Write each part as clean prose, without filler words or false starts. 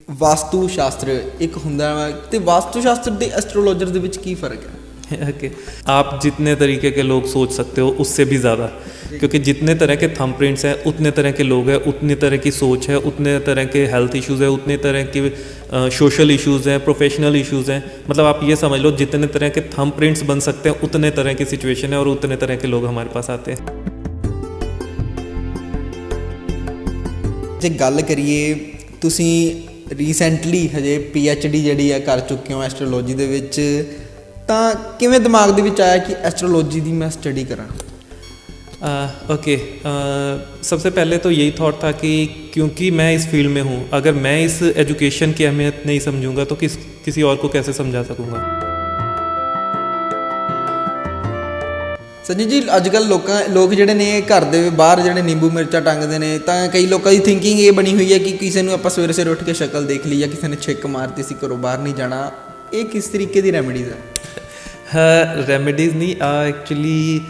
ਵਾਸਤੂ ਸ਼ਾਸਤਰ ਇੱਕ ਹੁੰਦਾ ਵਾ ਤੇ ਵਾਸਤੂ ਸ਼ਾਸत्र ਦੇ ਐਸਟ੍ਰੋਲੋਜਰ ਦੇ ਵਿੱਚ ਕੀ ਫਰਕ ਹੈ? ओके आप जितने तरीके के लोग सोच सकते हो उससे भी ज़्यादा, क्योंकि जितने तरह के थंब प्रिंट्स हैं उतने तरह के लोग हैं, उतनी तरह की सोच है, उतने तरह के हेल्थ इश्यूज़ हैं, उतने तरह के सोशल इश्यूज़ हैं, प्रोफेशनल इश्यूज़ हैं। मतलब आप ये समझ लो जितने तरह के थंब प्रिंट्स बन सकते हैं उतने तरह की सिचुएशन है और उतने तरह के लोग हमारे पास आते हैं। ਜੇ ਗੱਲ ਕਰੀਏ ਤੁਸੀਂ ਰੀਸੈਂਟਲੀ ਹਜੇ PhD ਜਿਹੜੀ ਹੈ ਕਰ ਚੁੱਕੇ ਹੋ ਐਸਟ੍ਰੋਲੋਜੀ ਦੇ ਵਿੱਚ, ਤਾਂ ਕਿਵੇਂ ਦਿਮਾਗ ਦੇ ਵਿੱਚ ਆਇਆ ਕਿ ਐਸਟ੍ਰੋਲੋਜੀ ਦੀ ਮੈਂ ਸਟੱਡੀ करा? ओके सबसे पहले तो यही थॉट था कि क्योंकि मैं इस फील्ड में हूँ, अगर मैं इस एजुकेशन की अहमियत नहीं समझूंगा तो किसी और को कैसे समझा सकूँगा। ਸੰਜੀਤ ਜੀ, ਅੱਜ ਕੱਲ੍ਹ ਲੋਕ ਜਿਹੜੇ ਨੇ ਘਰ ਦੇ ਬਾਹਰ ਜਿਹੜੇ ਨਿੰਬੂ ਮਿਰਚਾਂ ਟੰਗਦੇ ਨੇ, ਤਾਂ ਕਈ ਲੋਕਾਂ ਦੀ ਥਿੰਕਿੰਗ ਇਹ ਬਣੀ ਹੋਈ ਹੈ ਕਿ ਕਿਸੇ ਨੂੰ ਆਪਾਂ ਸਵੇਰੇ ਸਵੇਰੇ ਉੱਠ ਕੇ ਸ਼ਕਲ ਦੇਖ ਲਈ ਜਾਂ ਕਿਸੇ ਨੇ ਛਿੱਕ ਮਾਰਤੀ ਸੀ ਘਰੋਂ ਬਾਹਰ ਨਹੀਂ ਜਾਣਾ, ਇਹ ਕਿਸ ਤਰੀਕੇ ਦੀ ਰੈਮਡੀਜ਼ ਹੈ? ਰੈਮਡੀਜ਼ ਨਹੀਂ, ਐਕਚੁਅਲੀ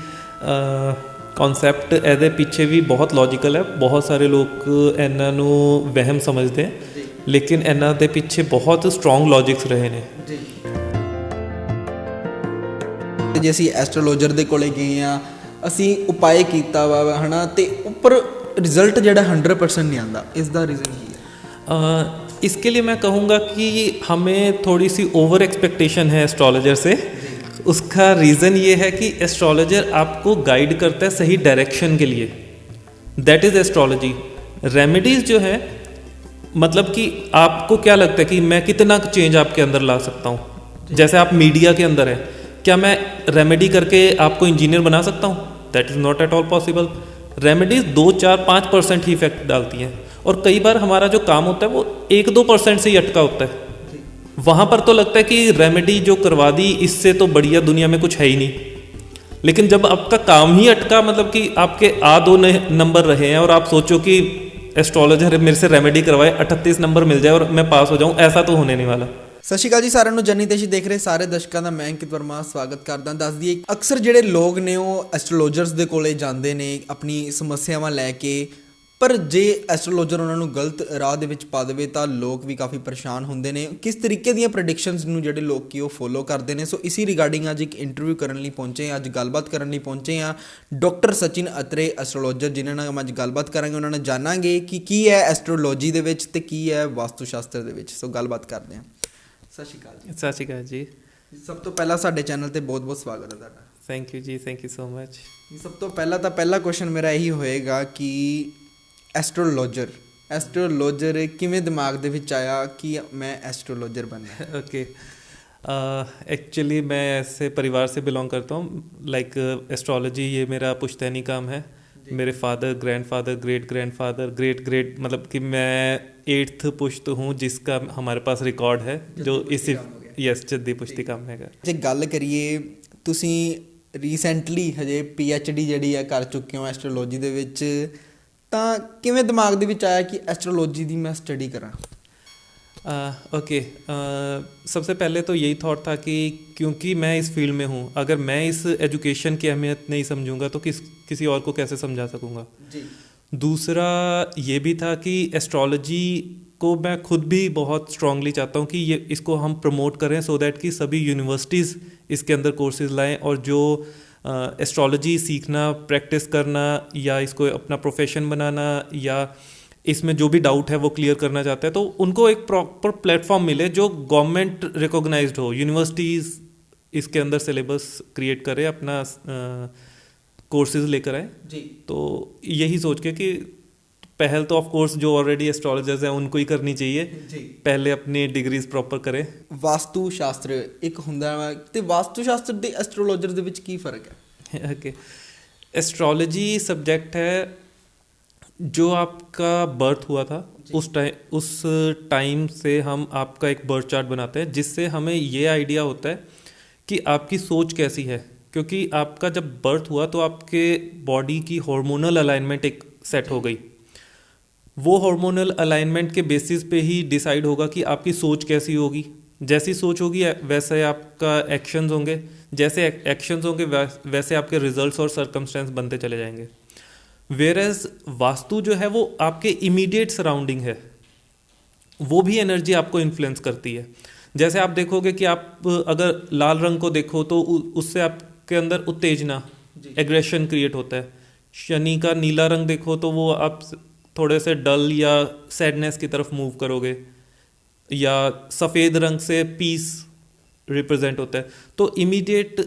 ਕਨਸੈਪਟ ਇਹਦੇ ਪਿੱਛੇ ਵੀ ਬਹੁਤ ਲੌਜੀਕਲ ਹੈ। ਬਹੁਤ ਸਾਰੇ ਲੋਕ ਇਹਨਾਂ ਨੂੰ ਵਹਿਮ ਸਮਝਦੇ ਹੈ, ਲੇਕਿਨ ਇਹਨਾਂ ਦੇ ਪਿੱਛੇ ਬਹੁਤ ਸਟਰੋਂਗ ਲੌਜਿਕਸ ਰਹੇ ਨੇ ਜੀ। ਜੇ ਅਸੀਂ ਐਸਟ੍ਰੋਲੋਜਰ ਦੇ ਕੋਲੇ ਗਏ ਹਾਂ, ਅਸੀਂ ਉਪਾਏ ਕੀਤਾ ਵਾ ਹੈ ਨਾ, ਤੇ ਉੱਪਰ ਰਿਜ਼ਲਟ ਜਿਹੜਾ 100% ਨਹੀਂ ਆਉਂਦਾ, ਇਸ ਦਾ ਰੀਜ਼ਨ ਕੀ ਹੈ? इसके लिए मैं कहूँगा कि हमें थोड़ी सी ओवर एक्सपेक्टेशन है एस्ट्रोलॉजर से। उसका रीज़न ये है कि एस्ट्रोलॉजर आपको गाइड करता है सही डायरेक्शन के लिए, दैट इज़ एस्ट्रोलॉजी। रेमेडीज़ जो है, मतलब कि आपको क्या लगता है कि मैं कितना चेंज आपके अंदर ला सकता हूँ? जैसे आप मीडिया के अंदर हैं, क्या मैं रेमेडी करके आपको इंजीनियर बना सकता हूँ? That is not at all possible. Remedies 2-4-5% he effect डालती हैं, और कई बार हमारा जो काम होता है वो 1-2% से ही अटका होता है। वहाँ पर तो लगता है कि रेमेडी जो करवा दी इससे तो बढ़िया दुनिया में कुछ है ही नहीं, लेकिन जब आपका काम ही अटका, मतलब कि आपके A2 नंबर रहे हैं और आप सोचो कि एस्ट्रोलॉजर मेरे से रेमेडी करवाए 38 नंबर मिल जाए और मैं पास हो जाऊँ, ऐसा तो होने नहीं वाला। ਸਤਿ ਸ਼੍ਰੀ ਅਕਾਲ ਜੀ ਸਾਰਿਆਂ ਨੂੰ। ਜਰਨੀ ਤੇਸ਼ੀ ਦੇਖ ਰਹੇ ਸਾਰੇ ਦਰਸ਼ਕਾਂ ਦਾ ਮੈਂ ਅੰਕਿਤ ਵਰਮਾ ਸਵਾਗਤ ਕਰਦਾ। ਦੱਸ ਦਈਏ, ਅਕਸਰ ਜਿਹੜੇ ਲੋਕ ਨੇ ਉਹ ਐਸਟ੍ਰੋਲੋਜਰਸ ਦੇ ਕੋਲੇ ਜਾਂਦੇ ਨੇ ਆਪਣੀ ਸਮੱਸਿਆਵਾਂ ਲੈ ਕੇ, ਪਰ ਜੇ ਐਸਟ੍ਰੋਲੋਜਰ ਉਹਨਾਂ ਨੂੰ ਗਲਤ ਰਾਹ ਦੇ ਵਿੱਚ ਪਾ ਦੇਵੇ ਤਾਂ ਲੋਕ ਵੀ ਕਾਫੀ ਪਰੇਸ਼ਾਨ ਹੁੰਦੇ ਨੇ। ਕਿਸ ਤਰੀਕੇ ਦੀਆਂ ਪ੍ਰੈਡਿਕਸ਼ਨਸ ਨੂੰ ਜਿਹੜੇ ਲੋਕ ਉਹ ਫੋਲੋ ਕਰਦੇ ਨੇ, ਸੋ ਇਸੀ ਰਿਗਾਰਡਿੰਗ ਅੱਜ ਇੱਕ ਇੰਟਰਵਿਊ ਕਰਨ ਲਈ ਪਹੁੰਚੇ ਹਾਂ, ਅੱਜ ਗੱਲਬਾਤ ਕਰਨ ਲਈ ਪਹੁੰਚੇ ਹਾਂ ਡਾਕਟਰ ਸਚਿਨ ਅਤਰੇ ਐਸਟ੍ਰੋਲੋਜਰ, ਜਿਨ੍ਹਾਂ ਨਾਲ ਅੱਜ ਗੱਲਬਾਤ ਕਰਾਂਗੇ। ਉਹਨਾਂ ਨਾਲ ਜਾਣਾਂਗੇ ਕਿ ਕੀ ਹੈ ਐਸਟ੍ਰੋਲੋਜੀ ਦੇ ਵਿੱਚ ਤੇ ਕੀ ਹੈ ਵਾਸਤੂ ਸ਼ਾਸਤਰ ਦੇ ਵਿੱਚ। ਸੋ ਗੱਲਬਾਤ ਕਰਦੇ ਹਾਂ। ਸਤਿ ਸ਼੍ਰੀ ਅਕਾਲ ਜੀ। ਸਤਿ ਸ਼੍ਰੀ ਅਕਾਲ ਜੀ। ਸਭ ਤੋਂ ਪਹਿਲਾਂ ਸਾਡੇ ਚੈਨਲ 'ਤੇ ਬਹੁਤ ਬਹੁਤ ਸਵਾਗਤ ਹੈ ਤੁਹਾਡਾ। ਥੈਂਕ ਯੂ ਜੀ, ਥੈਂਕ ਯੂ ਸੋ ਮਚ। ਸਭ ਤੋਂ ਪਹਿਲਾ ਕੁਐਸਚਨ ਮੇਰਾ ਇਹੀ ਹੋਏਗਾ ਕਿ ਐਸਟ੍ਰੋਲੋਜਰ ਕਿਵੇਂ ਦਿਮਾਗ ਦੇ ਵਿੱਚ ਆਇਆ ਕਿ ਮੈਂ एस्ट्रोलॉजर बनना? ओके, एक्चुअली मैं ऐसे परिवार से बिलोंग करता हूँ, लाइक एस्ट्रोलॉजी ये मेरा पुश्तैनी काम है। मेरे फादर, ग्रैंडफादर, ग्रेट मतलब कि मैं 8th पुश्त हूँ जिसका हमारे पास रिकॉर्ड है, जो इसी यस जद्दी पुश्ती काम हैगा। ਜੇ ਗੱਲ ਕਰੀਏ, ਤੁਸੀਂ ਰੀਸੈਂਟਲੀ ਹਜੇ PhD ਜਿਹੜੀ ਹੈ ਕਰ ਚੁੱਕੇ ਹੋ ਐਸਟ੍ਰੋਲੋਜੀ ਦੇ ਵਿੱਚ, ਤਾਂ ਕਿਵੇਂ ਦਿਮਾਗ ਦੇ ਵਿੱਚ ਆਇਆ ਕਿ ਐਸਟ੍ਰੋਲੋਜੀ ਦੀ ਮੈਂ ਸਟੱਡੀ ਕਰਾਂ? ओके सबसे पहले तो यही थॉट था कि क्योंकि मैं इस फील्ड में हूँ, अगर मैं इस एजुकेशन की अहमियत नहीं समझूंगा तो किसी और को कैसे समझा सकूँगा जी। दूसरा ये भी था कि एस्ट्रोलॉजी को मैं खुद भी बहुत स्ट्रांगली चाहता हूँ कि ये इसको हम प्रमोट करें, सो दैट कि सभी यूनिवर्सिटीज़ इसके अंदर कोर्सेज लाएं, और जो एस्ट्रोलॉजी सीखना, प्रैक्टिस करना या इसको अपना प्रोफेशन बनाना या इसमें जो भी डाउट है वो क्लियर करना चाहते हैं, तो उनको एक प्रॉपर प्लेटफॉर्म मिले जो गवर्नमेंट रिकॉग्नाइज्ड हो। यूनिवर्सिटीज़ इसके अंदर सिलेबस क्रिएट करे, अपना कोर्सेज लेकर आए जी। तो यही सोच के कि पहल तो ऑफ कोर्स जो ऑलरेडी एस्ट्रोलॉजर्स हैं उनको ही करनी चाहिए जी, पहले अपनी डिग्रीज प्रॉपर करें। ਵਾਸਤੂ ਸ਼ਾਸਤਰ ਇੱਕ ਹੁੰਦਾ ਵਾ, ਤੇ ਵਾਸਤੂ ਸ਼ਾਸਤਰ ਤੇ ਐਸਟ੍ਰੋਲੋਜਰ ਦੇ ਵਿੱਚ ਕੀ ਫਰਕ ਹੈ? ओके, एस्ट्रोलॉजी सब्जेक्ट है जो आपका बर्थ हुआ था उस टाइम से हम आपका एक बर्थ चार्ट बनाते हैं, जिससे हमें ये आइडिया होता है कि आपकी सोच कैसी है। क्योंकि आपका जब बर्थ हुआ तो आपके बॉडी की हार्मोनल अलाइनमेंट एक सेट हो गई, वो हार्मोनल अलाइनमेंट के बेसिस पे ही डिसाइड होगा कि आपकी सोच कैसी होगी। जैसी सोच होगी वैसे आपका एक्शंस होंगे, जैसे एक्शंस होंगे वैसे आपके रिजल्ट्स और सर्कमस्टेंस बनते चले जाएंगे। वेयरएज वास्तु जो है वो आपके इमीडिएट सराउंडिंग है, वो भी एनर्जी आपको इन्फ्लुएंस करती है। जैसे आप देखोगे कि आप अगर लाल रंग को देखो तो उससे आपके अंदर उत्तेजना, एग्रेशन क्रिएट होता है। शनि का नीला रंग देखो तो वो आप थोड़े से डल या सैडनेस की तरफ मूव करोगे, या सफ़ेद रंग से पीस रिप्रेजेंट होता है। तो इमीडिएट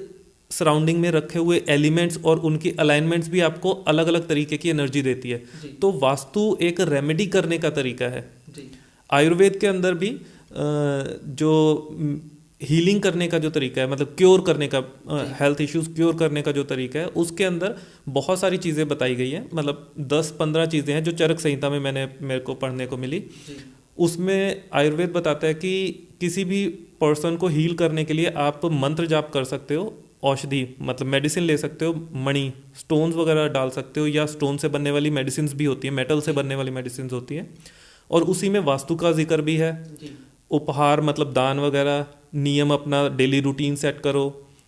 सराउंडिंग में रखे हुए एलिमेंट्स और उनकी अलाइनमेंट्स भी आपको अलग अलग तरीके की एनर्जी देती है। तो वास्तु एक रेमेडी करने का तरीका है। आयुर्वेद के अंदर भी जो हीलिंग करने का जो तरीका है, मतलब क्योर करने का, हेल्थ इश्यूज क्योर करने का जो तरीका है, उसके अंदर बहुत सारी चीज़ें बताई गई हैं। मतलब 10-15 चीज़ें हैं जो चरक संहिता में मेरे को पढ़ने को मिली। उसमें आयुर्वेद बताता है कि किसी भी पर्सन को हील करने के लिए आप मंत्र जाप कर सकते हो, औषधि मतलब मेडिसिन ले सकते हो, मणि स्टोन्स वगैरह डाल सकते हो, या स्टोन से बनने वाली मेडिसिन भी होती है, मेटल से बनने वाली मेडिसिन होती है। और उसी में वास्तु का जिक्र भी है। उपहार मतलब दान वगैरह, नियम अपना डेली रूटीन सेट करो,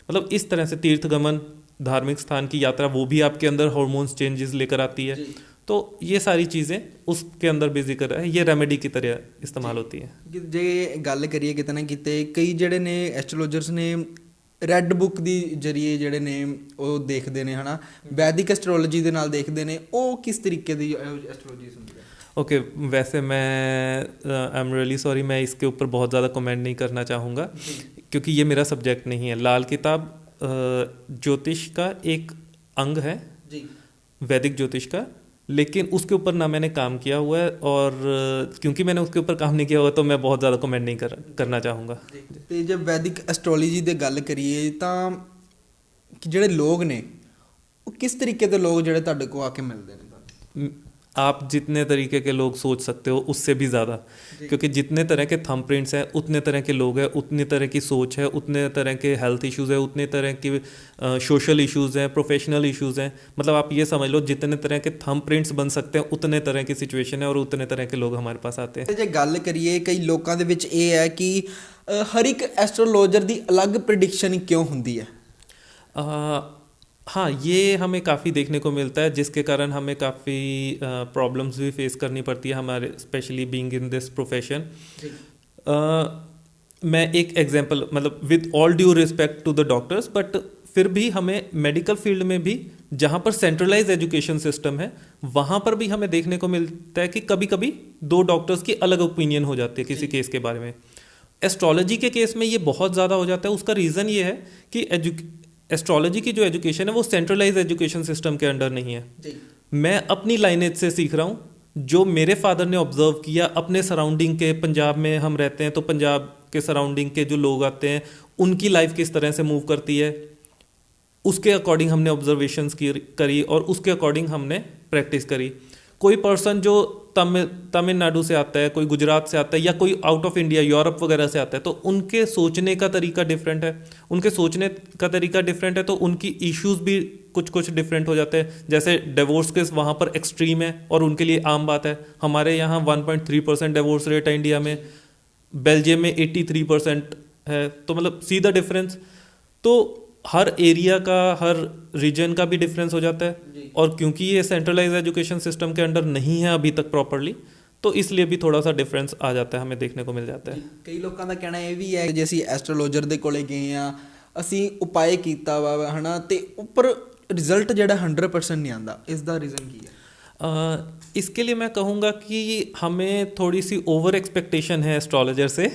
मतलब इस तरह से तीर्थ गमन, धार्मिक स्थान की यात्रा, वो भी आपके अंदर हार्मोन्स चेंजेस लेकर आती है। तो ये सारी चीज़ें उसके अंदर भी जिक्र है, ये रेमेडी की तरह इस्तेमाल होती है। जे गल करिए किते ना किते कई ਜਿਹੜੇ ਨੇ ਐਸਟ੍ਰੋਲੋਜਰਸ ਨੇ ਰੈੱਡ ਬੁੱਕ ਦੀ ਜਰੀਏ ਜਿਹੜੇ ਨੇ ਉਹ ਦੇਖਦੇ ਨੇ, ਹਨਾ, ਵੈਦਿਕ ਐਸਟ੍ਰੋਲੋਜੀ ਦੇ ਨਾਲ ਦੇਖਦੇ ਨੇ, ਉਹ ਕਿਸ ਤਰੀਕੇ ਦੀ ਐਸਟ੍ਰੋਲੋਜੀ ਹੁੰਦੀ ਹੈ? ओके वैसे मैं आई एम रियली सॉरी, मैं इसके ऊपर बहुत ज़्यादा कमेंट नहीं करना चाहूँगा क्योंकि ये मेरा सब्जेक्ट नहीं है। लाल किताब ज्योतिष का एक अंग है वैदिक ज्योतिष का, लेकिन उसके ऊपर ना मैंने काम किया हुआ है, और क्योंकि मैंने उसके ऊपर काम नहीं किया हुआ तो मैं बहुत ज़्यादा कमेंट नहीं करना चाहूँगा। ਤੇ ਜੇ ਵੈਦਿਕ ਐਸਟ੍ਰੋਲੋਜੀ ਦੀ ਗੱਲ ਕਰੀਏ ਤਾਂ ਜਿਹੜੇ ਲੋਕ ਨੇ ਉਹ ਕਿਸ ਤਰੀਕੇ ਦੇ ਲੋਕ ਜਿਹੜੇ ਤੁਹਾਡੇ ਕੋਲ ਆ ਕੇ ਮਿਲਦੇ ਨੇ ਤੁਹਾਨੂੰ? आप जितने तरीके के लोग सोच सकते हो उससे भी ज़्यादा, क्योंकि जितने तरह के थंब प्रिंट्स हैं उतने तरह के लोग हैं, उतनी तरह की सोच है, उतने तरह के हेल्थ इश्यूज़ हैं, उतने तरह की सोशल इश्यूज़ हैं, प्रोफेशनल इश्यूज़ हैं। मतलब आप ये समझ लो जितने तरह के थंब प्रिंट्स बन सकते हैं उतने तरह की सिचुएशन है और उतने तरह के लोग हमारे पास आते हैं। ਜੇ ਗੱਲ ਕਰੀਏ ਕਈ ਲੋਕਾਂ ਦੇ ਵਿੱਚ ਇਹ ਹੈ कि ਹਰ ਇੱਕ ਐਸਟ੍ਰੋਲੋਜਰ ਦੀ ਅਲੱਗ ਪ੍ਰੈਡਿਕਸ਼ਨ ਕਿਉਂ ਹੁੰਦੀ ਹੈ? हाँ, ये हमें काफ़ी देखने को मिलता है, जिसके कारण हमें काफ़ी प्रॉब्लम्स भी फेस करनी पड़ती है हमारे, specially being in this profession. मैं एक एग्जांपल, मतलब with all due respect to the doctors, but फिर भी हमें मेडिकल फील्ड में भी जहाँ पर सेंट्रलाइज एजुकेशन सिस्टम है वहाँ पर भी हमें देखने को मिलता है कि कभी कभी दो डॉक्टर्स की अलग ओपिनियन हो जाती है किसी केस के बारे में। एस्ट्रोलॉजी के केस में ये बहुत ज़्यादा हो जाता है। उसका रीज़न ये है कि एस्ट्रोलॉजी की जो एजुकेशन है वो सेंट्रलाइज एजुकेशन सिस्टम के अंडर नहीं है। मैं अपनी लाइनेज से सीख रहा हूँ, जो मेरे फादर ने ऑब्जर्व किया अपने सराउंडिंग के। पंजाब में हम रहते हैं तो पंजाब के सराउंडिंग के जो लोग आते हैं उनकी लाइफ किस तरह से मूव करती है, उसके अकॉर्डिंग हमने ऑब्जर्वेशंस करी और उसके अकॉर्डिंग हमने प्रैक्टिस करी। कोई पर्सन जो तमिलनाडु से आता है, कोई गुजरात से आता है, या कोई आउट ऑफ इंडिया यूरोप वगैरह से आता है, तो उनके सोचने का तरीका डिफरेंट है, उनके सोचने का तरीका डिफरेंट है, तो उनकी इश्यूज भी कुछ डिफरेंट हो जाते हैं। जैसे डिवोर्स केस वहाँ पर एक्सट्रीम है और उनके लिए आम बात है। हमारे यहाँ 1.3% डिवोर्स रेट है इंडिया में, बेल्जियम में 83% है। तो मतलब सी द डिफरेंस। तो हर एरिया का, हर रीजन का भी डिफरेंस हो जाता है, और क्योंकि ये सेंट्रलाइज एजुकेशन सिस्टम के अंडर नहीं है अभी तक प्रॉपरली, तो इसलिए भी थोड़ा सा डिफरेंस आ जाता है, हमें देखने को मिल जाता है। ਕਈ ਲੋਕਾਂ ਦਾ ਕਹਿਣਾ ਇਹ ਵੀ ਹੈ ਕਿ ਜੇ ਅਸੀਂ ਐਸਟ੍ਰੋਲੋਜਰ ਦੇ ਕੋਲੇ ਗਏ ਆ, ਅਸੀਂ ਉਪਾਅ ਕੀਤਾ ਵਾ, ਹੈ ਨਾ, ਤੇ ਉੱਪਰ ਰਿਜ਼ਲਟ ਜਿਹੜਾ 100% ਨਹੀਂ ਆਉਂਦਾ, ਇਸ ਦਾ ਰੀਜ਼ਨ ਕੀ ਹੈ? इसके लिए मैं कहूँगा कि हमें थोड़ी सी ओवर एक्सपेक्टेशन है एस्ट्रोलॉजर से।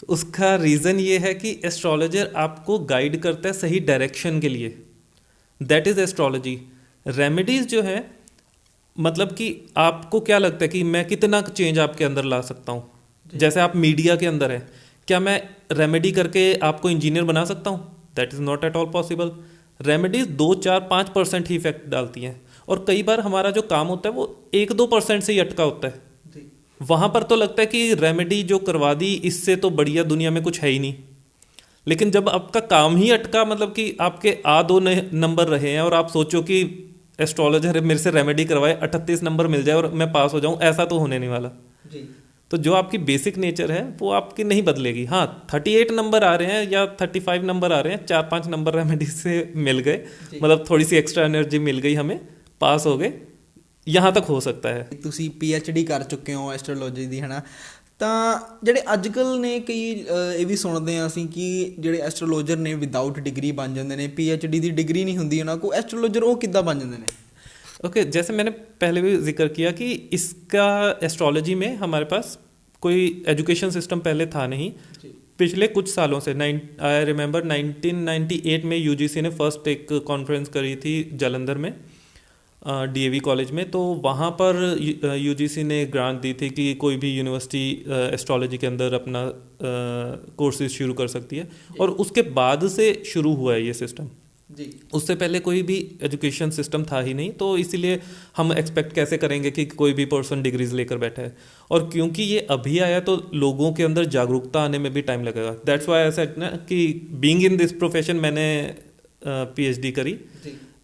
उसका रीज़न ये है कि एस्ट्रोलॉजर आपको गाइड करता है सही डायरेक्शन के लिए, दैट इज़ एस्ट्रोलॉजी। रेमेडीज़ जो है, मतलब कि आपको क्या लगता है कि मैं कितना चेंज आपके अंदर ला सकता हूँ? जैसे आप मीडिया के अंदर है, क्या मैं रेमेडी करके आपको इंजीनियर बना सकता हूँ? That is not at all possible. Remedies 2-4-5% he effect डालती हैं, और कई बार हमारा जो काम होता है वो 1-2% से ही अटका होता है। वहाँ पर तो लगता है कि रेमेडी जो करवा दी इससे तो बढ़िया दुनिया में कुछ है ही नहीं, लेकिन जब आपका काम ही अटका, मतलब कि आपके A2 नंबर रहे हैं और आप सोचो कि एस्ट्रोलॉजर मेरे से रेमेडी करवाए 38 नंबर मिल जाए और मैं पास हो जाऊँ, ऐसा तो होने नहीं वाला। तो जो आपकी बेसिक नेचर है वो आपकी नहीं बदलेगी। हाँ, 38 नंबर आ रहे हैं या 35 नंबर आ रहे हैं, 4-5 नंबर रेमेडी से मिल गए, मतलब थोड़ी सी एक्स्ट्रा एनर्जी मिल गई, हमें पास हो गए, यहाँ तक हो सकता है। ਤੁਸੀਂ PhD ਕਰ ਚੁੱਕੇ ਹੋ ਐਸਟ੍ਰੋਲੋਜੀ ਦੀ, ਹੈ ਨਾ, ਤਾਂ ਜਿਹੜੇ ਅੱਜ ਕੱਲ੍ਹ ਨੇ ਕਈ ਇਹ ਵੀ ਸੁਣਦੇ ਹਾਂ ਅਸੀਂ ਕਿ ਜਿਹੜੇ ਐਸਟਰੋਲੋਜਰ ਨੇ ਵਿਦਆਊਟ ਡਿਗਰੀ ਬਣ ਜਾਂਦੇ ਨੇ, PhD ਦੀ ਡਿਗਰੀ ਨਹੀਂ ਹੁੰਦੀ ਉਹਨਾਂ ਕੋਲ, ਐਸਟਰੋਲੋਜਰ ਉਹ ਕਿੱਦਾਂ ਬਣ ਜਾਂਦੇ ਨੇ? ओके जैसे मैंने पहले भी जिक्र किया कि इसका एस्ट्रोलॉजी में हमारे पास कोई एजुकेशन सिस्टम पहले था नहीं। पिछले कुछ सालों से आई रिमेंबर 1998 में यूजीसी ने फर्स्ट एक कॉन्फ्रेंस करी थी जालंधर में DAV कॉलेज में। तो वहाँ पर यूजीसी ने ग्रांट दी थी कि कोई भी यूनिवर्सिटी एस्ट्रोलॉजी के अंदर अपना कोर्सेज शुरू कर सकती है, और उसके बाद से शुरू हुआ है ये सिस्टम जी। उससे पहले कोई भी एजुकेशन सिस्टम था ही नहीं, तो इसीलिए हम एक्सपेक्ट कैसे करेंगे कि कोई भी पर्सन डिग्रीज लेकर बैठा है। और क्योंकि ये अभी आया तो लोगों के अंदर जागरूकता आने में भी टाइम लगेगा। दैट्स व्हाई आई सेड ना कि बीइंग इन दिस प्रोफेशन मैंने PhD करी,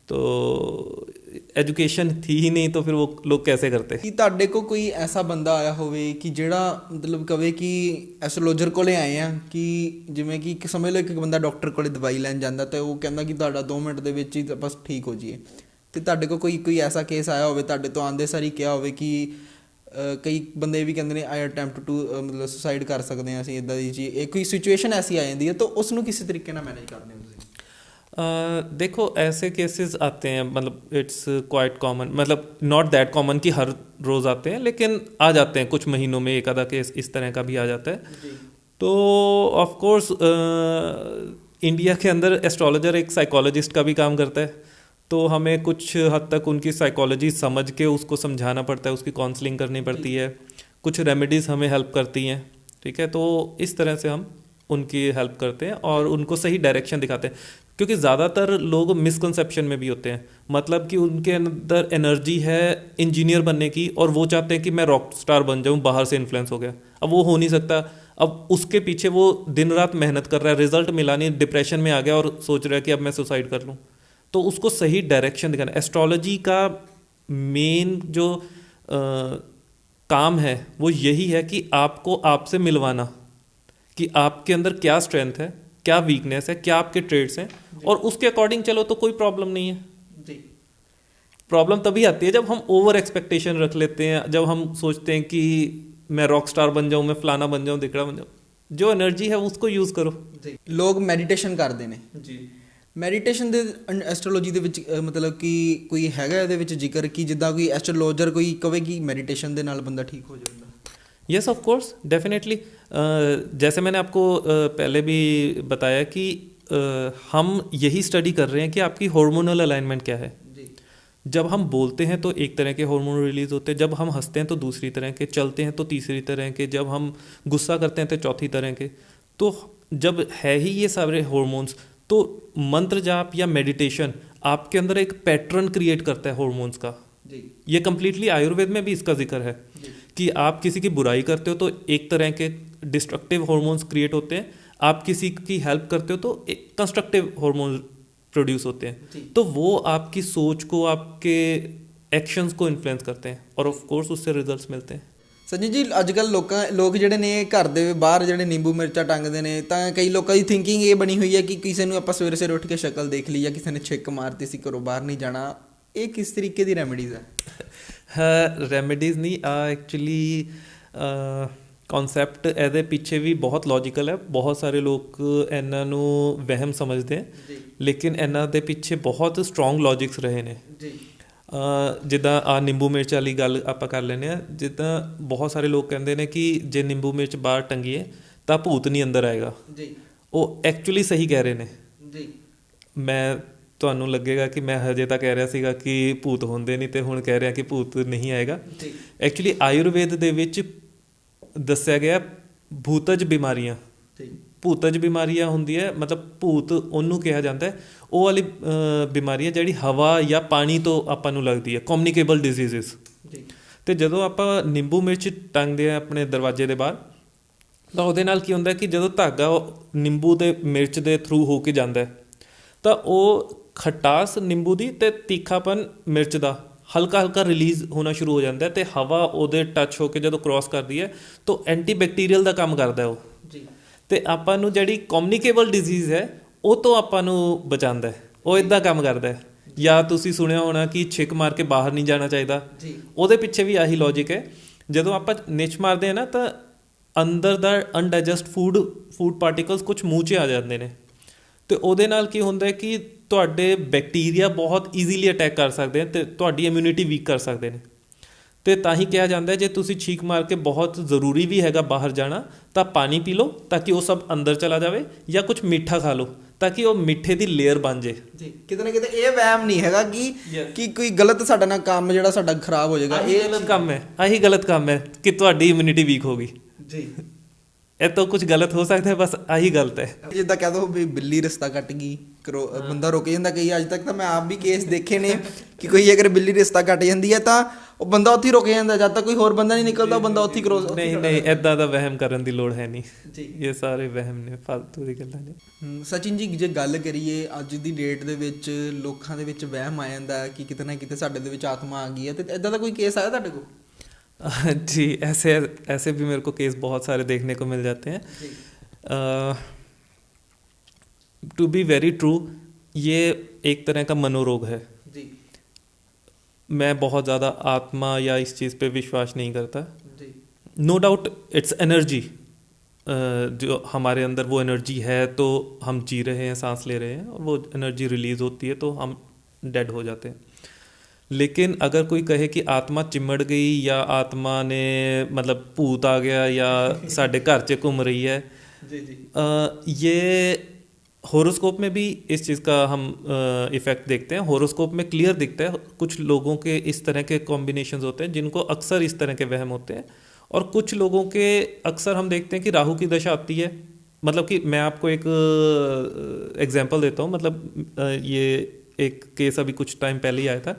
तो एजुकेशन थी ही नहीं, तो फिर वो लोग कैसे करते। ਕਿ ਤੁਹਾਡੇ ਕੋਲ ਕੋਈ ਐਸਾ ਬੰਦਾ ਆਇਆ ਹੋਵੇ ਕਿ ਜਿਹੜਾ ਮਤਲਬ ਕਵੇ ਕਿ ਐਸਟਰੋਲੋਜਰ ਕੋਲੇ ਆਏ ਆ, ਕਿ ਜਿਵੇਂ ਕਿ ਸਮਝ ਲਓ ਇੱਕ ਬੰਦਾ ਡਾਕਟਰ ਕੋਲੇ ਦਵਾਈ ਲੈਣ ਜਾਂਦਾ ਤੇ ਉਹ ਕਹਿੰਦਾ ਕਿ ਤੁਹਾਡਾ 2 ਮਿੰਟ ਦੇ ਵਿੱਚ ਹੀ ਬਸ ਠੀਕ ਹੋ ਜਾਈਏ, ਤੇ ਤੁਹਾਡੇ ਕੋਲ ਕੋਈ ਐਸਾ ਕੇਸ ਆਇਆ ਹੋਵੇ, ਤੁਹਾਡੇ ਤੋਂ ਆਉਂਦੇ ਸਾਰੀ ਕਿਹਾ ਹੋਵੇ ਕਿ ਕਈ ਬੰਦੇ ਵੀ ਕਹਿੰਦੇ ਨੇ ਆਈ ਅਟੈਂਪਟ ਟੂ ਮਤਲਬ ਸੁਸਾਈਡ ਕਰ ਸਕਦੇ ਹਾਂ ਅਸੀਂ, ਇੱਦਾਂ ਦੀ ਚੀਜ਼, ਇਹ ਕੋਈ ਸਿਚੁਏਸ਼ਨ ਐਸੀ ਆ ਜਾਂਦੀ ਹੈ, ਤਾਂ ਉਸ ਨੂੰ ਕਿਸੇ ਤਰੀਕੇ ਨਾਲ ਮੈਨੇਜ ਕਰਦੇ ਹੋ ਤੁਸੀਂ? देखो ऐसे केसेस आते हैं, मतलब इट्स क्वाइट कॉमन, मतलब नॉट दैट कॉमन कि हर रोज़ आते हैं, लेकिन आ जाते हैं कुछ महीनों में एक आधा केस इस तरह का भी आ जाता है। तो ऑफ कोर्स इंडिया के अंदर एस्ट्रोलॉजर एक साइकोलॉजिस्ट का भी काम करता है, तो हमें कुछ हद तक उनकी साइकोलॉजी समझ के उसको समझाना पड़ता है, उसकी काउंसलिंग करनी पड़ती है, कुछ रेमेडीज़ हमें हेल्प करती हैं, ठीक है। तो इस तरह से हम उनकी हेल्प करते हैं और उनको सही डायरेक्शन दिखाते हैं, क्योंकि ज़्यादातर लोग मिसकंसेप्शन में भी होते हैं, मतलब कि उनके अंदर एनर्जी है इंजीनियर बनने की और वो चाहते हैं कि मैं रॉक स्टार बन जाऊँ, बाहर से इन्फ्लुएंस हो गया। अब वो हो नहीं सकता, अब उसके पीछे वो दिन रात मेहनत कर रहा है, रिजल्ट मिला नहीं, डिप्रेशन में आ गया और सोच रहा है कि अब मैं सुसाइड कर लूँ। तो उसको सही डायरेक्शन दिखाना, एस्ट्रोलॉजी का मेन जो काम है वो यही है कि आपको आपसे मिलवाना, कि आपके अंदर क्या स्ट्रेंथ है, क्या वीकनेस है, क्या आपके ट्रेड्स हैं, और उसके अकॉर्डिंग चलो तो कोई प्रॉब्लम नहीं है जी। प्रॉब्लम तभी आती है जब हम ओवर एक्सपेक्टेशन रख लेते हैं, जब हम सोचते हैं कि मैं रॉक स्टार बन जाऊं, मैं फलाना बन जाऊं, दिखड़ा बन जाऊं। जो एनर्जी है उसको यूज़ करो जी। लोग ਮੈਡੀਟੇਸ਼ਨ ਕਰਦੇ ਨੇ ਜੀ, ਮੈਡੀਟੇਸ਼ਨ ਦੇ ਐਸਟਰੋਲੋਜੀ ਦੇ ਵਿੱਚ ਮਤਲਬ ਕਿ ਕੋਈ ਹੈਗਾ ਇਹਦੇ ਵਿੱਚ ਜ਼ਿਕਰ ਕਿ ਜਿੱਦਾਂ ਕੋਈ ਐਸਟਰੋਲੋਜਰ ਕੋਈ ਕਵੇ ਕਿ ਮੈਡੀਟੇਸ਼ਨ ਦੇ ਨਾਲ ਬੰਦਾ ਠੀਕ ਹੋ ਜਾਂਦਾ? Yes of course definitely. जैसे मैंने आपको पहले भी बताया कि हम यही स्टडी कर रहे हैं कि आपकी हार्मोनल अलाइनमेंट क्या है। जब हम बोलते हैं तो एक तरह के हार्मोन रिलीज होते हैं, जब हम हंसते हैं तो दूसरी तरह के, चलते हैं तो तीसरी तरह के, जब हम गुस्सा करते हैं तो चौथी तरह के। तो जब है ही ये सारे हार्मोन्स, तो मंत्र जाप या मेडिटेशन आपके अंदर एक पैटर्न क्रिएट करता है हार्मोन्स का। ये कम्प्लीटली आयुर्वेद में भी इसका जिक्र है कि आप किसी की बुराई करते हो तो एक तरह के डिस्ट्रक्टिव हार्मोन्स क्रिएट होते हैं, आप किसी की हेल्प करते हो तो एक कंस्ट्रक्टिव हार्मोन प्रोड्यूस होते हैं। तो वो आपकी सोच को, आपके एक्शंस को इन्फ्लुएंस करते हैं और ऑफ कोर्स उससे रिजल्ट्स मिलते हैं। ਸੰਜੀਤ ਜੀ, ਅੱਜ ਕੱਲ੍ਹ ਲੋਕ ਜਿਹੜੇ ਨੇ ਘਰ ਦੇ ਬਾਹਰ ਜਿਹੜੇ ਨਿੰਬੂ ਮਿਰਚਾਂ ਟੰਗਦੇ ਨੇ, ਤਾਂ ਕਈ ਲੋਕਾਂ ਦੀ ਥਿੰਕਿੰਗ ਇਹ ਬਣੀ ਹੋਈ ਹੈ ਕਿ ਕਿਸੇ ਨੂੰ ਆਪਾਂ ਸਵੇਰੇ ਸਵੇਰੇ ਉੱਠ ਕੇ ਸ਼ਕਲ ਦੇਖ ਲਈ ਜਾਂ ਕਿਸੇ ਨੇ ਛਿੱਕ ਮਾਰਤੀ ਸੀ, ਘਰੋਂ ਬਾਹਰ ਨਹੀਂ ਜਾਣਾ, ਇਹ ਕਿਸ ਤਰੀਕੇ ਦੀ ਰੈਮਡੀਜ਼ ਹੈ? ਰੈਮਡੀਜ਼ ਨਹੀਂ, ਐਕਚੁਅਲੀ ਕਨਸੈਪਟ ਇਹਦੇ ਪਿੱਛੇ ਵੀ ਬਹੁਤ ਲੌਜੀਕਲ ਹੈ। ਬਹੁਤ ਸਾਰੇ ਲੋਕ ਇਹਨਾਂ ਨੂੰ ਵਹਿਮ ਸਮਝਦੇ ਹੈ, ਲੇਕਿਨ ਇਹਨਾਂ ਦੇ ਪਿੱਛੇ ਬਹੁਤ ਸਟਰੋਂਗ ਲੌਜਿਕਸ ਰਹੇ ਨੇ ਜੀ। ਜਿੱਦਾਂ ਆ ਨਿੰਬੂ ਮਿਰਚ ਵਾਲੀ ਗੱਲ ਆਪਾਂ ਕਰ ਲੈਂਦੇ ਹਾਂ, ਜਿੱਦਾਂ ਬਹੁਤ ਸਾਰੇ ਲੋਕ ਕਹਿੰਦੇ ਨੇ ਕਿ ਜੇ ਨਿੰਬੂ ਮਿਰਚ ਬਾਹਰ ਟੰਗੀਏ ਤਾਂ ਭੂਤ ਨਹੀਂ ਅੰਦਰ ਆਏਗਾ ਜੀ। ਉਹ ਐਕਚੁਅਲੀ ਸਹੀ ਕਹਿ ਰਹੇ ਨੇ ਜੀ। ਮੈਂ ਤੁਹਾਨੂੰ ਲੱਗੇਗਾ ਕਿ ਮੈਂ ਹਜੇ ਤਾਂ ਕਹਿ ਰਿਹਾ ਸੀਗਾ ਕਿ ਭੂਤ ਹੁੰਦੇ ਨਹੀਂ, ਤੇ ਹੁਣ ਕਹਿ ਰਿਹਾ ਕਿ ਭੂਤ ਨਹੀਂ ਆਏਗਾ। ਐਕਚੁਅਲੀ ਆਯੁਰਵੇਦ ਦੇ ਵਿੱਚ ਦੱਸਿਆ ਗਿਆ ਭੂਤਜ ਬਿਮਾਰੀਆਂ, ਭੂਤਜ ਬਿਮਾਰੀਆਂ ਹੁੰਦੀ ਹੈ, ਮਤਲਬ ਭੂਤ ਉਹਨੂੰ ਕਿਹਾ ਜਾਂਦਾ, ਉਹ ਵਾਲੀ ਬਿਮਾਰੀ ਹੈ ਜਿਹੜੀ ਹਵਾ ਜਾਂ ਪਾਣੀ ਤੋਂ ਆਪਾਂ ਨੂੰ ਲੱਗਦੀ ਹੈ, ਕਮਿਊਨੀਕੇਬਲ ਡਿਜ਼ੀਜ਼ਸ। ਅਤੇ ਜਦੋਂ ਆਪਾਂ ਨਿੰਬੂ ਮਿਰਚ ਟੰਗਦੇ ਹਾਂ ਆਪਣੇ ਦਰਵਾਜ਼ੇ ਦੇ ਬਾਹਰ, ਤਾਂ ਉਹਦੇ ਨਾਲ ਕੀ ਹੁੰਦਾ ਕਿ ਜਦੋਂ ਧਾਗਾ ਨਿੰਬੂ ਦੇ ਮਿਰਚ ਦੇ ਥਰੂ ਹੋ ਕੇ ਜਾਂਦਾ ਤਾਂ ਉਹ ਖਟਾਸ ਨਿੰਬੂ ਦੀ ਅਤੇ ਤਿੱਖਾਪਨ ਮਿਰਚ ਦਾ ਹਲਕਾ ਹਲਕਾ ਰਿਲੀਜ਼ ਹੋਣਾ ਸ਼ੁਰੂ ਹੋ ਜਾਂਦਾ, ਅਤੇ ਹਵਾ ਉਹਦੇ ਟੱਚ ਹੋ ਕੇ ਜਦੋਂ ਕ੍ਰੋਸ ਕਰਦੀ ਹੈ ਤਾਂ ਐਂਟੀ ਬੈਕਟੀਰੀਅਲ ਦਾ ਕੰਮ ਕਰਦਾ ਉਹ ਜੀ। ਅਤੇ ਆਪਾਂ ਨੂੰ ਜਿਹੜੀ ਕਮਿਊਨੀਕੇਬਲ ਡਿਜ਼ੀਜ਼ ਹੈ ਉਹ ਤੋਂ ਆਪਾਂ ਨੂੰ ਬਚਾਉਂਦਾ, ਉਹ ਇੱਦਾਂ ਕੰਮ ਕਰਦਾ। ਜਾਂ ਤੁਸੀਂ ਸੁਣਿਆ ਹੋਣਾ ਕਿ ਛਿੱਕ ਮਾਰ ਕੇ ਬਾਹਰ ਨਹੀਂ ਜਾਣਾ ਚਾਹੀਦਾ, ਉਹਦੇ ਪਿੱਛੇ ਵੀ ਆਹੀ ਲੌਜਿਕ ਹੈ। ਜਦੋਂ ਆਪਾਂ ਨਿੱਛ ਮਾਰਦੇ ਹਾਂ ਨਾ, ਤਾਂ ਅੰਦਰ ਦਾ ਅਨਡਾਈਜੈਸਟ ਫੂਡ ਪਾਰਟੀਕਲਸ ਕੁਝ ਮੂੰਹ 'ਚ ਆ ਜਾਂਦੇ ਨੇ, ਅਤੇ ਉਹਦੇ ਨਾਲ ਕੀ ਹੁੰਦਾ ਹੈ ਕਿ ਤੁਹਾਡੇ ਬੈਕਟੀਰੀਆ ਬਹੁਤ ਈਜ਼ੀਲੀ ਅਟੈਕ ਕਰ ਸਕਦੇ ਨੇ ਅਤੇ ਤੁਹਾਡੀ ਇਮਿਊਨਿਟੀ ਵੀਕ ਕਰ ਸਕਦੇ ਨੇ। ਅਤੇ ਤਾਂ ਹੀ ਕਿਹਾ ਜਾਂਦਾ ਜੇ ਤੁਸੀਂ ਛੀਕ ਮਾਰ ਕੇ ਬਹੁਤ ਜ਼ਰੂਰੀ ਵੀ ਹੈਗਾ ਬਾਹਰ ਜਾਣਾ ਤਾਂ ਪਾਣੀ ਪੀ ਲਓ ਤਾਂ ਕਿ ਉਹ ਸਭ ਅੰਦਰ ਚਲਾ ਜਾਵੇ, ਜਾਂ ਕੁਝ ਮਿੱਠਾ ਖਾ ਲਓ ਤਾਂ ਕਿ ਉਹ ਮਿੱਠੇ ਦੀ ਲੇਅਰ ਬਣ ਜੇ। ਜੀ, ਕਿਤੇ ਨਾ ਕਿਤੇ ਇਹ ਵਹਿਮ ਨਹੀਂ ਹੈਗਾ ਕਿ ਕੋਈ ਗਲਤ ਸਾਡਾ ਨਾਲ ਕੰਮ ਜਿਹੜਾ ਸਾਡਾ ਖਰਾਬ ਹੋ ਜਾਏਗਾ। ਇਹ ਗਲਤ ਕੰਮ ਹੈ, ਆਹੀ ਗਲਤ ਕੰਮ ਹੈ ਕਿ ਤੁਹਾਡੀ ਇਮਿਊਨਿਟੀ ਵੀਕ ਹੋ ਗਈ ਜੀ। ਇਹ ਤੋਂ ਕੁਝ ਗਲਤ ਹੋ ਸਕਦਾ ਹੈ, ਬਸ ਆਹੀ ਗਲਤ ਹੈ। ਜਿੱਦਾਂ ਕਹਿ ਦੋ ਵੀ ਬਿੱਲੀ ਰਸਤਾ ਕੱਟ ਗਈ, ਬੰਦਾ ਰੁਕ ਜਾਂਦਾ। ਕਈ ਅੱਜ ਤੱਕ ਤਾਂ ਮੈਂ ਆਪ ਵੀ ਕੇਸ ਦੇਖੇ ਨੇ ਕਿ ਕੋਈ ਅਗਰ ਬਿੱਲੀ ਰਸਤਾ ਕੱਟ ਜਾਂਦੀ ਹੈ ਤਾਂ ਉਹ ਬੰਦਾ ਉੱਥੇ ਹੀ ਰੁਕ ਜਾਂਦਾ, ਜਦ ਤੱਕ ਕੋਈ ਹੋਰ ਬੰਦਾ ਨਹੀਂ ਨਿਕਲਦਾ ਉਹ ਬੰਦਾ ਉੱਥੇ ਹੀ ਨਹੀਂ ਇੱਦਾਂ ਦਾ ਵਹਿਮ ਕਰਨ ਦੀ ਲੋੜ ਹੈ ਨਹੀਂ ਜੀ। ਇਹ ਸਾਰੇ ਵਹਿਮ ਨੇ, ਫਾਲਤੂ ਦੀ ਗੱਲਾਂ ਨੇ। ਸਚਿਨ ਜੀ, ਜੇ ਗੱਲ ਕਰੀਏ ਅੱਜ ਦੀ ਡੇਟ ਦੇ ਵਿੱਚ ਲੋਕਾਂ ਦੇ ਵਿੱਚ ਵਹਿਮ ਆ ਜਾਂਦਾ ਕਿ ਕਿਤੇ ਨਾ ਕਿਤੇ ਸਾਡੇ ਦੇ ਵਿੱਚ ਆਤਮਾ ਆ ਗਈ ਹੈ, ਅਤੇ ਇੱਦਾਂ ਦਾ ਕੋਈ ਕੇਸ ਆਇਆ ਤੁਹਾਡੇ ਕੋਲ? जी, ऐसे भी मेरे को केस बहुत सारे देखने को मिल जाते हैं। टू बी वेरी ट्रू, ये एक तरह का मनोरोग है जी। मैं बहुत ज़्यादा आत्मा या इस चीज़ पे विश्वास नहीं करता जी। नो डाउट इट्स एनर्जी, जो हमारे अंदर वो एनर्जी है तो हम जी रहे हैं, सांस ले रहे हैं, और वो एनर्जी रिलीज़ होती है तो हम डेड हो जाते हैं। लेकिन अगर कोई कहे कि आत्मा चिमड़ गई या आत्मा ने मतलब भूत आ गया या साढ़े घर च घूम रही है, जी जी, ये होरोस्कोप में भी इस चीज़ का हम इफ़ेक्ट देखते हैं। होरोस्कोप में क्लियर दिखता है कुछ लोगों के इस तरह के कॉम्बिनेशंस होते हैं जिनको अक्सर इस तरह के वहम होते हैं, और कुछ लोगों के अक्सर हम देखते हैं कि राहु की दशा आती है। मतलब कि मैं आपको एक एग्जांपल देता हूँ, मतलब ये एक केस अभी कुछ टाइम पहले ही आया था।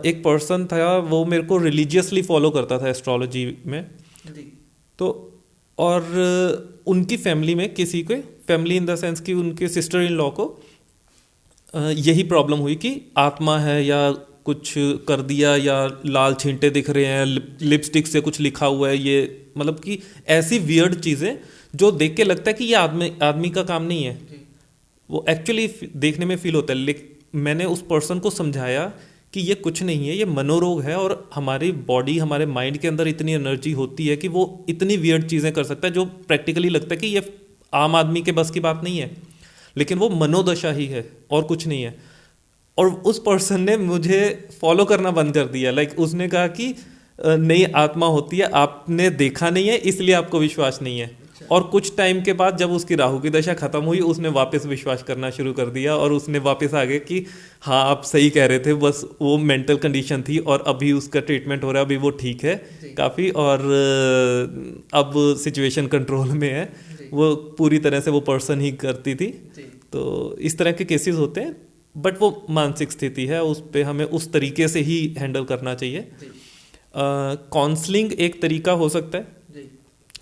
एक पर्सन था, वो मेरे को रिलीजियसली फॉलो करता था एस्ट्रोलॉजी में जी। तो और उनकी फैमिली में किसी को, फैमिली इन द सेंस कि उनके सिस्टर इन लॉ को यही प्रॉब्लम हुई कि आत्मा है या कुछ कर दिया या लाल छींटे दिख रहे हैं, लिपस्टिक से कुछ लिखा हुआ है, ये मतलब कि ऐसी वियर्ड चीज़ें जो देख के लगता है कि ये आदमी का काम नहीं है, वो एक्चुअली देखने में फील होता है। लेकिन मैंने उस पर्सन को समझाया कि ये कुछ नहीं है, ये मनोरोग है, और हमारी बॉडी, हमारे माइंड के अंदर इतनी एनर्जी होती है कि वो इतनी वियर्ड चीज़ें कर सकता है जो प्रैक्टिकली लगता है कि ये आम आदमी के बस की बात नहीं है, लेकिन वो मनोदशा ही है और कुछ नहीं है। और उस पर्सन ने मुझे फॉलो करना बंद कर दिया। लाइक उसने कहा कि नहीं, आत्मा होती है, आपने देखा नहीं है इसलिए आपको विश्वास नहीं है। और कुछ टाइम के बाद जब उसकी राहु की दशा ख़त्म हुई, उसने वापस विश्वास करना शुरू कर दिया, और उसने वापस आ गया कि हाँ आप सही कह रहे थे, बस वो मेंटल कंडीशन थी और अभी उसका ट्रीटमेंट हो रहा है, अभी वो ठीक है काफ़ी, और अब सिचुएशन कंट्रोल में है। वो पूरी तरह से वो पर्सन ही करती थी। तो इस तरह के केसेस होते हैं, बट वो मानसिक स्थिति है, उस पर हमें उस तरीके से ही हैंडल करना चाहिए। काउंसलिंग एक तरीका हो सकता है।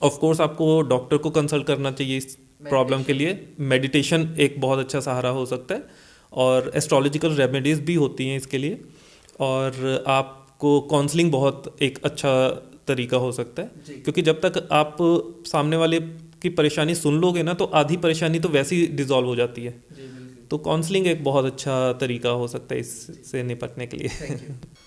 ऑफ कोर्स आपको डॉक्टर को कंसल्ट करना चाहिए इस प्रॉब्लम के लिए। मेडिटेशन एक बहुत अच्छा सहारा हो सकता है, और एस्ट्रोलॉजिकल रेमेडीज़ भी होती हैं इसके लिए, और आपको काउंसलिंग बहुत एक अच्छा तरीका हो सकता है, क्योंकि जब तक आप सामने वाले की परेशानी सुन लोगे ना तो आधी परेशानी तो वैसे ही डिज़ोल्व हो जाती है। तो काउंसलिंग एक बहुत अच्छा तरीका हो सकता है इससे निपटने के लिए।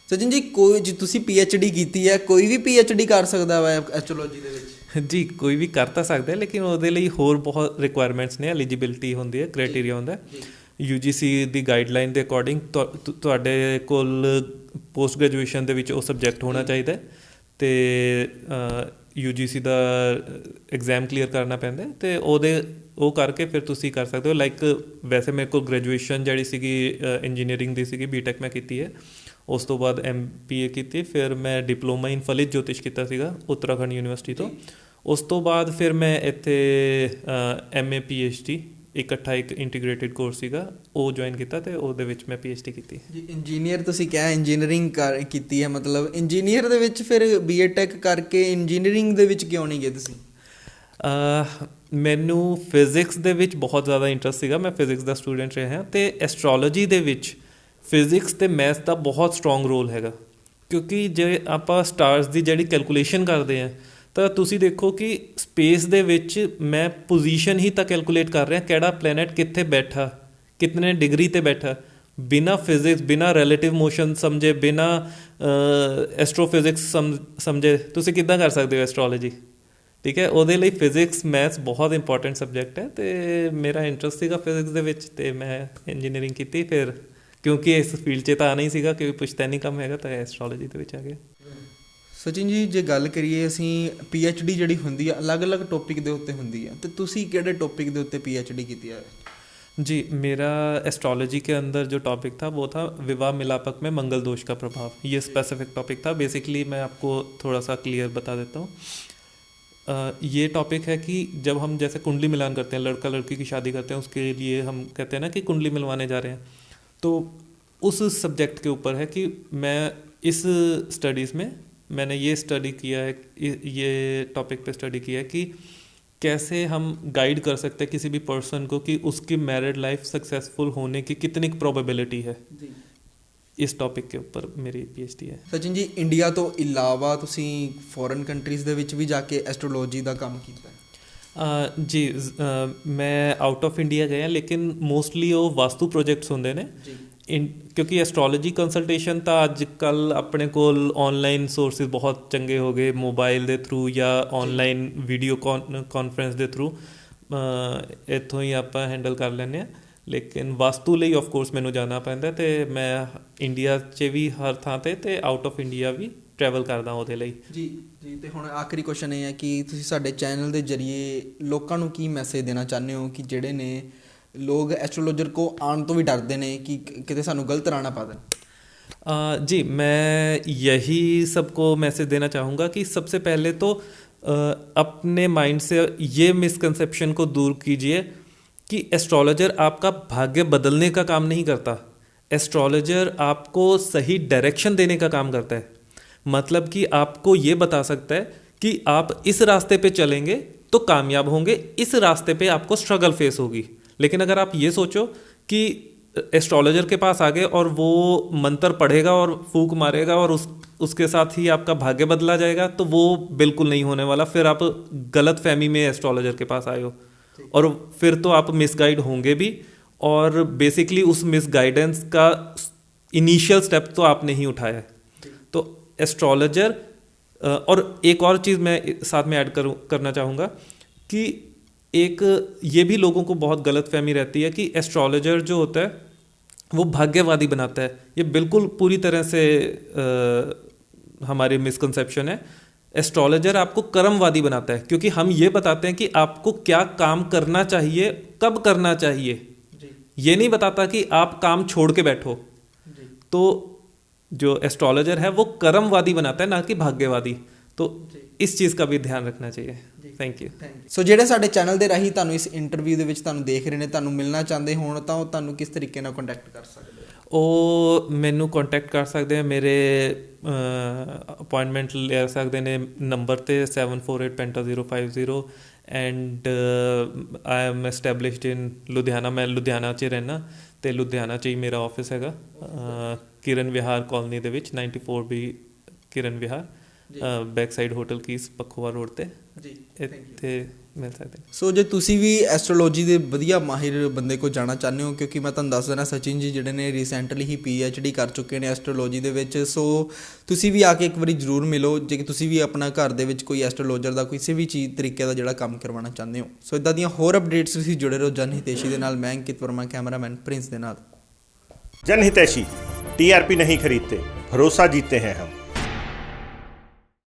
ਸਚਿਨ ਜੀ, ਕੋਈ ਜੀ ਤੁਸੀਂ PhD ਕੀਤੀ ਹੈ, ਕੋਈ ਵੀ PhD ਕਰ ਸਕਦਾ ਵਾ ਐਸਟ੍ਰੋਲੋਜੀ ਦੇ ਵਿੱਚ? ਜੀ ਕੋਈ ਵੀ ਕਰ ਤਾਂ ਸਕਦਾ, ਲੇਕਿਨ ਉਹਦੇ ਲਈ ਹੋਰ ਬਹੁਤ ਰਿਕੁਆਇਰਮੈਂਟਸ ਨੇ। ਐਲੀਜੀਬਿਲਿਟੀ ਹੁੰਦੀ ਹੈ, ਕ੍ਰਾਈਟੇਰੀਆ ਹੁੰਦਾ। UGC ਦੀ ਗਾਈਡਲਾਈਨ ਦੇ ਅਕੋਰਡਿੰਗ ਤੁਹਾਡੇ ਕੋਲ ਪੋਸਟ ਗ੍ਰੈਜੂਏਸ਼ਨ ਦੇ ਵਿੱਚ ਉਹ ਸਬਜੈਕਟ ਹੋਣਾ ਚਾਹੀਦਾ, ਅਤੇ UGC ਦਾ ਐਗਜ਼ਾਮ ਕਲੀਅਰ ਕਰਨਾ ਪੈਂਦਾ, ਅਤੇ ਉਹ ਕਰਕੇ ਫਿਰ ਤੁਸੀਂ ਕਰ ਸਕਦੇ ਹੋ। ਲਾਈਕ ਵੈਸੇ ਮੇਰੇ ਕੋਲ ਗ੍ਰੈਜੂਏਸ਼ਨ ਜਿਹੜੀ ਸੀਗੀ ਇੰਜੀਨੀਅਰਿੰਗ ਦੀ ਸੀਗੀ, BTech ਮੈਂ ਕੀਤੀ ਹੈ। ਉਸ ਤੋਂ ਬਾਅਦ MPA ਕੀਤੀ, ਫਿਰ ਮੈਂ ਡਿਪਲੋਮਾ ਇਨ ਫਲਿਤ ਜੋਤਿਸ਼ ਕੀਤਾ ਸੀਗਾ ਉੱਤਰਾਖੰਡ ਯੂਨੀਵਰਸਿਟੀ ਤੋਂ। ਉਸ ਤੋਂ ਬਾਅਦ ਫਿਰ ਮੈਂ ਇੱਥੇ MA PhD ਇਕੱਠਾ ਇੱਕ ਇੰਟੀਗ੍ਰੇਟਿਡ ਕੋਰਸ ਸੀਗਾ, ਉਹ ਜੁਆਇਨ ਕੀਤਾ, ਅਤੇ ਉਹਦੇ ਵਿੱਚ ਮੈਂ PhD ਕੀਤੀ। ਜੀ, ਇੰਜੀਨੀਅਰ ਤੁਸੀਂ ਕਿਹਾ, ਇੰਜੀਨੀਅਰਿੰਗ ਕੀਤੀ ਹੈ, ਮਤਲਬ ਇੰਜੀਨੀਅਰ ਦੇ ਵਿੱਚ ਫਿਰ BTech ਕਰਕੇ ਇੰਜੀਨੀਅਰਿੰਗ ਦੇ ਵਿੱਚ ਕਿਉਂ ਨਹੀਂ ਗਏ ਤੁਸੀਂ? ਮੈਨੂੰ ਫਿਜ਼ਿਕਸ ਦੇ ਵਿੱਚ ਬਹੁਤ ਜ਼ਿਆਦਾ ਇੰਟਰਸਟ ਸੀਗਾ, ਮੈਂ ਫਿਜ਼ਿਕਸ ਦਾ ਸਟੂਡੈਂਟ ਰਿਹਾ ਹਾਂ, ਅਤੇ ਐਸਟ੍ਰੋਲੋਜੀ ਦੇ ਵਿੱਚ ਫਿਜ਼ਿਕਸ ਅਤੇ ਮੈਥ ਦਾ ਬਹੁਤ ਸਟਰੋਂਗ ਰੋਲ ਹੈਗਾ। ਕਿਉਂਕਿ ਜੇ ਆਪਾਂ ਸਟਾਰਸ ਦੀ ਜਿਹੜੀ ਕੈਲਕੂਲੇਸ਼ਨ ਕਰਦੇ ਹਾਂ, ਤਾਂ ਤੁਸੀਂ ਦੇਖੋ ਕਿ ਸਪੇਸ ਦੇ ਵਿੱਚ ਮੈਂ ਪੋਜੀਸ਼ਨ ਹੀ ਤਾਂ ਕੈਲਕੂਲੇਟ ਕਰ ਰਿਹਾ, ਕਿਹੜਾ ਪਲੈਨਟ ਕਿੱਥੇ ਬੈਠਾ, ਕਿਤਨੇ ਡਿਗਰੀ 'ਤੇ ਬੈਠਾ। ਬਿਨਾਂ ਫਿਜ਼ਿਕਸ, ਬਿਨਾਂ ਰਿਲੇਟਿਵ ਮੋਸ਼ਨ ਸਮਝੇ, ਬਿਨਾਂ ਐਸਟ੍ਰੋਫਿਜ਼ਿਕਸ ਸਮਝੇ ਤੁਸੀਂ ਕਿੱਦਾਂ ਕਰ ਸਕਦੇ ਹੋ ਐਸਟ੍ਰੋਲੋਜੀ? ਠੀਕ ਹੈ। ਉਹਦੇ ਲਈ ਫਿਜ਼ਿਕਸ ਮੈਥਸ ਬਹੁਤ ਇੰਪੋਰਟੈਂਟ ਸਬਜੈਕਟ ਹੈ ਅਤੇ ਮੇਰਾ ਇੰਟਰਸਟ ਸੀਗਾ ਫਿਜ਼ਿਕਸ ਦੇ ਵਿੱਚ ਅਤੇ ਮੈਂ ਇੰਜੀਨੀਅਰਿੰਗ ਕੀਤੀ। ਫਿਰ ਕਿਉਂਕਿ ਇਸ ਫੀਲਡ 'ਚ ਤਾਂ ਆਉਣਾ ਹੀ ਸੀਗਾ, ਕਿਉਂਕਿ ਪੁਸ਼ਤੈਨੀ ਕੰਮ ਹੈਗਾ, ਤਾਂ ਐਸਟਰੋਲੋਜੀ ਦੇ ਵਿੱਚ ਆ ਗਿਆ। ਸਚਿਨ ਜੀ, ਜੇ ਗੱਲ ਕਰੀਏ ਅਸੀਂ PhD ਜਿਹੜੀ ਹੁੰਦੀ ਆ ਅਲੱਗ-ਅਲੱਗ ਟੌਪਿਕ ਦੇ ਉੱਤੇ ਹੁੰਦੀ ਆ, ਅਤੇ ਤੁਸੀਂ ਕਿਹੜੇ ਟੌਪਿਕ ਦੇ ਉੱਤੇ PhD ਕੀਤੀ ਹੈ? जी, मेरा एस्ट्रोलॉजी के अंदर जो टॉपिक था वो था विवाह मिलापक में मंगल दोष का प्रभाव। ये स्पेसिफिक टॉपिक था। बेसिकली मैं आपको थोड़ा सा क्लियर बता देता हूँ। ये टॉपिक है कि जब हम जैसे कुंडली मिलान करते हैं, लड़का लड़की की शादी करते हैं, उसके लिए हम कहते हैं ना कि कुंडली मिलवाने जा रहे हैं, तो उस सब्जेक्ट के ऊपर है कि मैं इस स्टडीज़ में मैंने ये स्टडी किया है, ये टॉपिक पे स्टडी किया है कि कैसे हम गाइड कर सकते हैं किसी भी पर्सन को कि उसकी मैरिड लाइफ सक्सेसफुल होने की कितनी प्रोबेबिलिटी है। इस टॉपिक के ऊपर मेरी PhD है। ਸਚਿਨ ਜੀ, ਇੰਡੀਆ ਤੋਂ ਇਲਾਵਾ ਤੁਸੀਂ ਫੋਰਨ ਕੰਟਰੀਜ਼ ਦੇ ਵਿੱਚ ਵੀ ਜਾ ਕੇ ਐਸਟਰੋਲੋਜੀ ਦਾ ਕੰਮ ਕੀਤਾ? ਜੀ, ਮੈਂ ਆਊਟ ਆਫ ਇੰਡੀਆ ਗਿਆ, ਲੇਕਿਨ ਮੋਸਟਲੀ ਉਹ ਵਾਸਤੂ ਪ੍ਰੋਜੈਕਟਸ ਹੁੰਦੇ ਨੇ। ਕਿਉਂਕਿ ਐਸਟਰੋਲੋਜੀ ਕੰਸਲਟੇਸ਼ਨ ਤਾਂ ਅੱਜ ਕੱਲ੍ਹ ਆਪਣੇ ਕੋਲ ਔਨਲਾਈਨ ਸੋਰਸਿਸ ਬਹੁਤ ਚੰਗੇ ਹੋ ਗਏ, ਮੋਬਾਈਲ ਦੇ ਥਰੂ ਜਾਂ ਔਨਲਾਈਨ ਵੀਡੀਓ ਕਾਨਫਰੰਸ ਦੇ ਥਰੂ ਇੱਥੋਂ ਹੀ ਆਪਾਂ ਹੈਂਡਲ ਕਰ ਲੈਂਦੇ ਹਾਂ। ਲੇਕਿਨ ਵਾਸਤੂ ਲਈ ਆਫ ਕੋਰਸ ਮੈਨੂੰ ਜਾਣਾ ਪੈਂਦਾ, ਅਤੇ ਮੈਂ ਇੰਡੀਆ 'ਚ ਵੀ ਹਰ ਥਾਂ 'ਤੇ ਅਤੇ ਆਊਟ ਆਫ ਇੰਡੀਆ ਵੀ ਟਰੈਵਲ ਕਰਦਾ ਉਹਦੇ ਲਈ। ਜੀ ਜੀ, ਅਤੇ ਹੁਣ ਆਖਰੀ ਕੁਐਸਚਨ ਇਹ ਹੈ ਕਿ ਤੁਸੀਂ ਸਾਡੇ ਚੈਨਲ ਦੇ ਜ਼ਰੀਏ ਲੋਕਾਂ ਨੂੰ ਕੀ ਮੈਸੇਜ ਦੇਣਾ ਚਾਹੁੰਦੇ ਹੋ ਕਿ ਜਿਹੜੇ ਨੇ लोग एस्ट्रोलॉजर को आने तो भी डरते हैं कि कितने सानू गलत राह ना पा दें? जी, मैं यही सबको मैसेज देना चाहूँगा कि सबसे पहले तो अपने माइंड से ये मिसकंसेप्शन को दूर कीजिए कि एस्ट्रोलॉजर आपका भाग्य बदलने का काम नहीं करता। एस्ट्रोलॉजर आपको सही डायरेक्शन देने का काम करता है। मतलब कि आपको ये बता सकता है कि आप इस रास्ते पे चलेंगे तो कामयाब होंगे, इस रास्ते पे आपको स्ट्रगल फेस होगी। लेकिन अगर आप ये सोचो कि एस्ट्रोलॉजर के पास आ गए और वो मंत्र पढ़ेगा और फूंक मारेगा और उसके साथ ही आपका भाग्य बदला जाएगा, तो वो बिल्कुल नहीं होने वाला। फिर आप गलत फहमी में एस्ट्रोलॉजर के पास आए हो और फिर तो आप मिसगाइड होंगे भी, और बेसिकली उस मिसगाइडेंस का इनिशियल स्टेप तो आपने ही उठाया है। तो एस्ट्रोलॉजर, और एक और चीज़ मैं साथ में ऐड करना चाहूँगा कि एक ये भी लोगों को बहुत गलत फहमी रहती है कि एस्ट्रोलॉजर जो होता है वो भाग्यवादी बनाता है। ये बिल्कुल पूरी तरह से हमारी मिसकंसेप्शन है। एस्ट्रोलॉजर आपको कर्मवादी बनाता है, क्योंकि हम ये बताते हैं कि आपको क्या काम करना चाहिए, कब करना चाहिए। ये नहीं बताता कि आप काम छोड़ के बैठो। तो जो एस्ट्रोलॉजर है वो कर्मवादी बनाता है, ना कि भाग्यवादी। तो इस चीज़ का भी ध्यान रखना चाहिए। Thank you. सो ਜਿਹੜੇ ਸਾਡੇ ਚੈਨਲ ਦੇ ਰਾਹੀਂ ਤੁਹਾਨੂੰ ਇਸ ਇੰਟਰਵਿਊ ਦੇ ਵਿੱਚ ਤੁਹਾਨੂੰ ਦੇਖ ਰਹੇ ਨੇ, ਤੁਹਾਨੂੰ ਮਿਲਣਾ ਚਾਹੁੰਦੇ ਹੋਣ ਤਾਂ ਉਹ ਤੁਹਾਨੂੰ ਕਿਸ ਤਰੀਕੇ ਨਾਲ ਕੰਟੈਕਟ ਕਰ ਸਕਦੇ? ਉਹ ਮੈਨੂੰ ਕੰਟੈਕਟ ਕਰ ਸਕਦੇ ਆ, ਮੇਰੇ ਅਪਾਇੰਟਮੈਂਟ ਲੈ ਸਕਦੇ ਨੇ ਨੰਬਰ 'ਤੇ 74850050। ਐਂਡ ਆਈ ਐਮ ਐਸਟੈਬਲਿਸ਼ਡ ਇਨ ਲੁਧਿਆਣਾ। ਮੈਂ ਲੁਧਿਆਣਾ 'ਚ ਰਹਿਣਾ, ਅਤੇ ਲੁਧਿਆਣਾ 'ਚ ਹੀ ਮੇਰਾ ਆਫਿਸ ਹੈਗਾ, ਕਿਰਨ ਵਿਹਾਰ ਕਾਲੋਨੀ ਦੇ ਵਿੱਚ 94B Kiran Vihar, back side hotel ਕੀਸ ਪੱਖੋਵਾ ਰੋਡ 'ਤੇ ਜੀ, ਇੱਥੇ ਮਿਲ ਸਕਦੇ। ਸੋ ਜੇ ਤੁਸੀਂ ਵੀ ਐਸਟਰੋਲੋਜੀ ਦੇ ਵਧੀਆ ਮਾਹਿਰ ਬੰਦੇ ਕੋਲ ਜਾਣਾ ਚਾਹੁੰਦੇ ਹੋ, ਕਿਉਂਕਿ ਮੈਂ ਤੁਹਾਨੂੰ ਦੱਸ ਦੇਣਾ ਸਚਿਨ ਜੀ ਜਿਹੜੇ ਨੇ ਰੀਸੈਂਟਲੀ ਹੀ PhD ਕਰ ਚੁੱਕੇ ਨੇ ਐਸਟਰੋਲੋਜੀ ਦੇ ਵਿੱਚ। ਸੋ ਤੁਸੀਂ ਵੀ ਆ ਕੇ ਇੱਕ ਵਾਰੀ ਜ਼ਰੂਰ ਮਿਲੋ ਜੇ ਤੁਸੀਂ ਵੀ ਆਪਣਾ ਘਰ ਦੇ ਵਿੱਚ ਕੋਈ ਐਸਟਰੋਲੋਜਰ ਦਾ ਕਿਸੇ ਵੀ ਚੀਜ਼ ਤਰੀਕੇ ਦਾ ਜਿਹੜਾ ਕੰਮ ਕਰਵਾਉਣਾ ਚਾਹੁੰਦੇ ਹੋ। ਸੋ ਇੱਦਾਂ ਦੀਆਂ ਹੋਰ ਅਪਡੇਟਸ ਤੁਸੀਂ ਜੁੜੇ ਰਹੋ ਜਨ ਹਿਤੈਸ਼ੀ ਦੇ ਨਾਲ। ਮੈਂ ਅੰਕਿਤ ਵਰਮਾ, ਕੈਮਰਾਮੈਨ ਪ੍ਰਿੰਸ ਦੇ ਨਾਲ। जन हितैषी TRP नहीं खरीदते, भरोसा जीतते हैं हम।